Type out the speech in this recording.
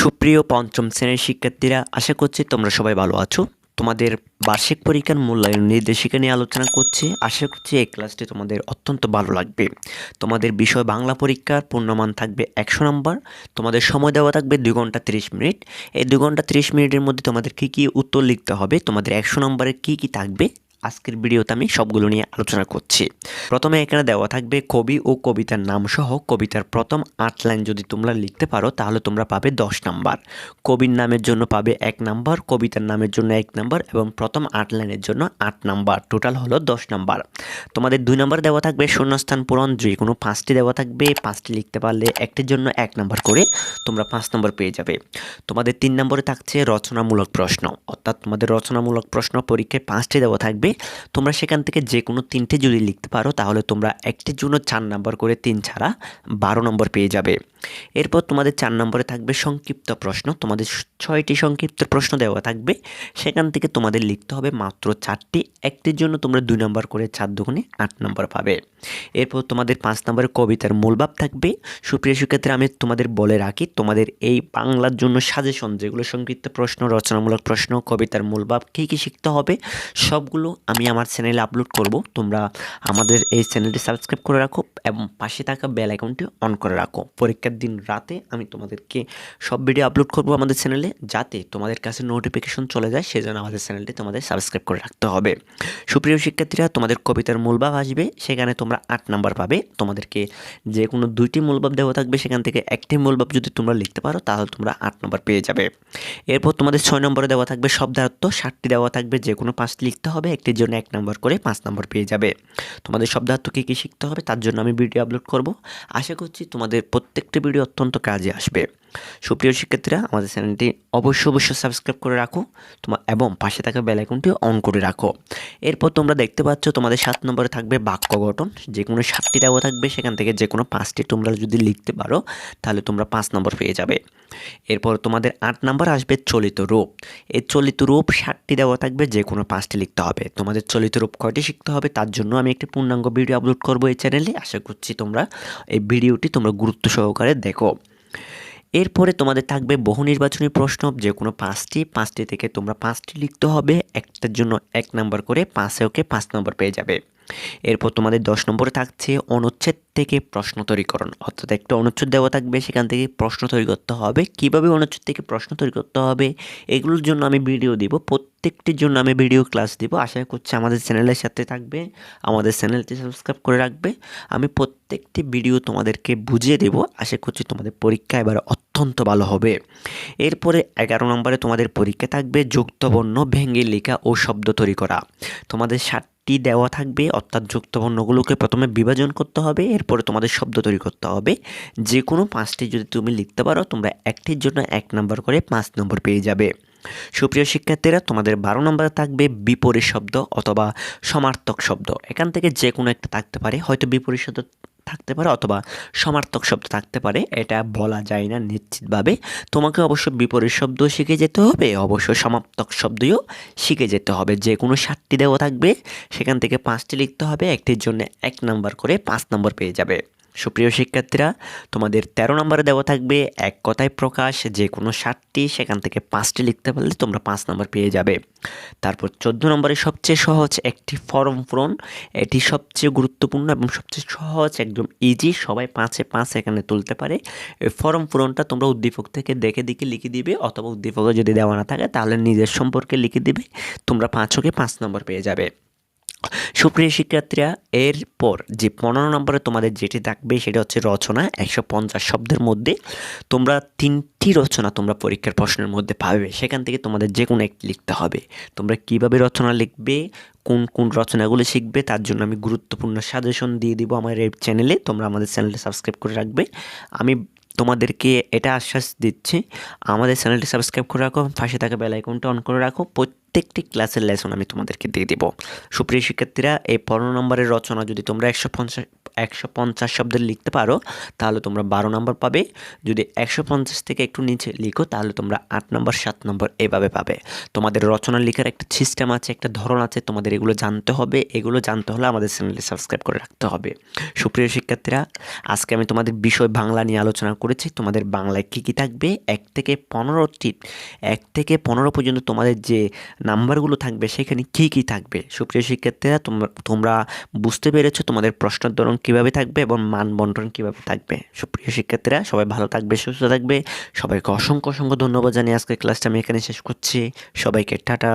সুপ্রিয় পঞ্চম শ্রেণীর শিক্ষার্থীরা, আশা করছি তোমরা সবাই ভালো আছো। তোমাদের বার্ষিক পরীক্ষার মূল্যায়ন নির্দেশিকা নিয়ে আলোচনা করছি। আশা করছি এই ক্লাসটি তোমাদের অত্যন্ত ভালো লাগবে। তোমাদের বিষয় বাংলা পরীক্ষার পূর্ণমান থাকবে 100 নম্বর। তোমাদের সময় দেওয়া থাকবে 2 ঘন্টা 30 মিনিট। এই 2 ঘন্টা 30 মিনিটের মধ্যে তোমাদের কী উত্তর লিখতে হবে, তোমাদের 100 নম্বরে কী থাকবে, আজকের ভিডিওতে আমি সবগুলো নিয়ে আলোচনা করছি। প্রথমে এখানে দেওয়া থাকবে কবি ও কবিতার নাম সহ কবিতার প্রথম 8 লাইন যদি তোমরা লিখতে পারো তাহলে তোমরা পাবে 10 নাম্বার। কবির নামের জন্য পাবে 1 নাম্বার, কবিতার নামের জন্য 1 নাম্বার এবং প্রথম 8 লাইনের জন্য 8 নাম্বার, টোটাল হলো 10 নাম্বার। তোমাদের 2 নাম্বার দেওয়া থাকবে শূন্যস্থান পূরণ, যে কোনো 5টি দেওয়া থাকবে, 5টি লিখতে পারলে একটির জন্য 1 নাম্বার করে তোমরা 5 নাম্বার পেয়ে যাবে। তোমাদের 3 নম্বরে থাকছে রচনামূলক প্রশ্ন, অর্থাৎ তোমাদের রচনামূলক প্রশ্ন পরীক্ষায় 5টি দেওয়া থাকবে। তোমরা সেখান থেকে যে কোনো 3টে যদি লিখতে পারো তাহলে তোমরা একটির জন্য 4 নাম্বার করে, 3 ছাড়া 12 নম্বর পেয়ে যাবে। এরপর তোমাদের 4 নম্বরে থাকবে সংক্ষিপ্ত প্রশ্ন, তোমাদের 6টি সংক্ষিপ্ত প্রশ্ন দেওয়া থাকবে, সেখান থেকে তোমাদের লিখতে হবে মাত্র 4টি, একটির জন্য তোমরা 2 নম্বর করে, 4 দুগুণে 8 নম্বর পাবে। এরপর তোমাদের 5 নম্বরে কবিতার মূলভাব থাকবে। সুপ্রিয় শিক্ষার্থীরা, আমি তোমাদের বলে রাখি, তোমাদের এই বাংলার জন্য সাজেশন যেগুলো সংক্ষিপ্ত প্রশ্ন, রচনামূলক প্রশ্ন, কবিতার মূলভাব কী শিখতে হবে সবগুলো আমি আমার চ্যানেলে আপলোড করব। তোমরা আমাদের এই চ্যানেলটি সাবস্ক্রাইব করে রাখো এবং পাশে থাকা বেল আইকনটি অন করে রাখো। পরীক্ষার দিন রাতে আমি তোমাদেরকে সব ভিডিও আপলোড করব আমাদের চ্যানেলে, যাতে তোমাদের কাছে নোটিফিকেশন চলে যায়, সেজন্য আমাদের চ্যানেলটি তোমাদের সাবস্ক্রাইব করে রাখতে হবে। সুপ্রিয় শিক্ষার্থীরা, তোমাদের কবিতার মূলভাব আসবে, সেখানে তোমরা 8 নাম্বার পাবে। তোমাদেরকে যে কোনো 2টি মূলভাব দেওয়া থাকবে, সেখান থেকে একটি মূলভাব যদি তোমরা লিখতে পারো তাহলে তোমরা 8 নাম্বার পেয়ে যাবে। এরপর তোমাদের 6 নম্বরে দেওয়া থাকবে শব্দার্থ, 60টি দেওয়া থাকবে, যে কোনো 5টি লিখতে হবে, একটির জন্য 1 নাম্বার করে 5 নাম্বার পেয়ে যাবে। তোমাদের শব্দার্থ কী শিখতে হবে তার জন্য আমি ভিডিও আপলোড করব। আশা করছি তোমাদের প্রত্যেকটি ভিডিও অত্যন্ত কাজে আসবে। সুপ্রিয় শিক্ষার্থীরা, আমাদের চ্যানেলটি অবশ্যই সাবস্ক্রাইব করে রাখো এবং পাশে থাকা বেল আইকনটি অন করে রাখো। এরপর তোমরা দেখতে পাচ্ছ তোমাদের 7 নম্বরে থাকবে বাক্য গঠন, যে কোনো 7টি দেওয়া থাকবে, সেখান থেকে যে কোনো 5টি তোমরা যদি লিখতে পারো তাহলে তোমরা 5 নম্বর পেয়ে যাবে। এরপর তোমাদের 8 নাম্বার আসবে চলিত রূপ। এই চলিত রূপ 60টি দেওয়া থাকবে, যে কোনো 5টি লিখতে হবে। তোমাদের চলিত রূপ কয়টি শিখতে হবে তার জন্য আমি একটি পূর্ণাঙ্গ ভিডিও আপলোড করব এই চ্যানেলে। আশা করছি তোমরা এই ভিডিওটি তোমরা গুরুত্ব সহকারে দেখো। এরপরে তোমাদের থাকবে বহু নির্বাচনী প্রশ্ন, যে কোনো 5টি থেকে তোমরা 5টি লিখতে হবে, একটার জন্য 1 নাম্বার করে, 5 5 নম্বর পেয়ে যাবে। এরপর তোমাদের 10 নম্বরে থাকছে অনুচ্ছেদ থেকে প্রশ্ন তৈরিকরণ, অর্থাৎ একটা অনুচ্ছেদ দেওয়া থাকবে, সেখান থেকে প্রশ্ন তৈরি করতে হবে। কিভাবে অনুচ্ছেদ থেকে প্রশ্ন তৈরি করতে হবে এগুলোর জন্য আমি ভিডিও দিব, প্রত্যেকটির জন্য আমি ভিডিও ক্লাস দিব। আশা করছি আমাদের চ্যানেলের সাথে থাকবে, আমাদের চ্যানেলটি সাবস্ক্রাইব করে রাখবে। আমি প্রত্যেকটি ভিডিও তোমাদেরকে বুঝিয়ে দেব। আশা করছি তোমাদের পরীক্ষা এবার অত্যন্ত ভালো হবে। এরপরে 11 নম্বরে তোমাদের পরীক্ষা থাকবে যুক্তবর্ণ ভেঙে লেখা ও শব্দ তৈরি করা। তোমাদের 7টি দেওয়া থাকবে, অর্থাৎ যুক্তবর্ণগুলোকে প্রথমে বিভাজন করতে হবে, এরপরে তোমাদের শব্দ তৈরি করতে হবে। যে কোনো 5টি যদি তুমি লিখতে পারো তোমরা একটির জন্য 1 নাম্বার করে 5 নম্বর পেয়ে যাবে। সুপ্রিয় শিক্ষার্থীরা, তোমাদের 12 নম্বরে থাকবে বিপরীত শব্দ অথবা সমার্থক শব্দ। এখান থেকে যে কোনো একটা থাকতে পারে, হয়তো বিপরীত শব্দ থাকতে পারে অথবা সমার্থক শব্দ থাকতে পারে, এটা বলা যায় না নিশ্চিতভাবে। তোমাকে অবশ্য বিপরীত শব্দ শিখে যেতে হবে, অবশ্য সমার্থক শব্দও শিখে যেতে হবে। যে কোনো 7টি দেওয়া থাকবে, সেখান থেকে 5টি লিখতে হবে, একটির জন্য 1 নাম্বার করে 5 নম্বর পেয়ে যাবে। সুপ্রিয় শিক্ষার্থীরা, তোমাদের 13 নম্বরে দেওয়া থাকবে এক কথায় প্রকাশ, যে কোনো 7টি, সেখান থেকে 5টি লিখতে পারলে তোমরা 5 নম্বর পেয়ে যাবে। তারপর 14 নম্বরে সবচেয়ে সহজ একটি ফর্ম পূরণ, এটি সবচেয়ে গুরুত্বপূর্ণ এবং সবচেয়ে সহজ, একদম ইজি, সবাই 5-এ 5 এখানে তুলতে পারে। এই ফর্ম পূরণটা তোমরা উদ্দীপক থেকে দেখে লিখে দিবে, অথবা উদ্দীপকে যদি দেওয়া না থাকে তাহলে নিজের সম্পর্কে লিখে দিবে, তোমরা 5-কে 5 নম্বর পেয়ে যাবে। সুপ্রিয় শিক্ষার্থীরা, এরপর যে 15 নম্বরে তোমাদের যেটি থাকবে সেটা হচ্ছে রচনা। 150 শব্দের মধ্যে তোমরা 3টি রচনা তোমরা পরীক্ষার প্রশ্নের মধ্যে পাবে, সেখান থেকে তোমাদের যে কোনো একটি লিখতে হবে। তোমরা কিভাবে রচনা লিখবে, কোন রচনাগুলো শিখবে তার জন্য আমি গুরুত্বপূর্ণ সাজেশন দিয়ে দিব আমার এই চ্যানেলে। তোমরা আমাদের চ্যানেলটি সাবস্ক্রাইব করে রাখবে। আমি তোমাদেরকে এটা আশ্বাস দিচ্ছি, আমাদের চ্যানেলটি সাবস্ক্রাইব করে রাখো, পাশে থাকা বেল আইকনটা অন করে রাখো, প্রত্যেকটি ক্লাসের লেসন আমি তোমাদেরকে দিয়ে দেবো। সুপ্রিয় শিক্ষার্থীরা, এই 15 নম্বরের রচনা যদি তোমরা 150 শব্দের লিখতে পারো তাহলে তোমরা 12 নম্বর পাবে। যদি 150 থেকে একটু নিচে লিখো তাহলে তোমরা 8 নম্বর 7 নম্বর এভাবে পাবে। তোমাদের রচনা লেখার একটা সিস্টেম আছে, একটা ধরন আছে, তোমাদের এগুলো জানতে হবে। এগুলো জানতে হলে আমাদের চ্যানেলটি সাবস্ক্রাইব করে রাখতে হবে। সুপ্রিয় শিক্ষার্থীরা, আজকে আমি তোমাদের বিষয় বাংলা নিয়ে আলোচনা করেছি। তোমাদের বাংলায় কী কী থাকবে, 1 থেকে 15 পর্যন্ত তোমাদের যে নাম্বারগুলো থাকবে সেখানে কী কী থাকবে। সুপ্রিয় শিক্ষার্থীরা, তোমরা বুঝতে পেরেছো তোমাদের প্রশ্নের ধরন কীভাবে থাকবে এবং মান বন্টন কীভাবে থাকবে। সুপ্রিয় শিক্ষার্থীরা, সবাই ভালো থাকবে, সুস্থ থাকবে। সবাইকে অসংখ্য অসংখ্য ধন্যবাদ জানিয়ে আজকের ক্লাসটা আমি এখানে শেষ করছি। সবাইকে টাটা।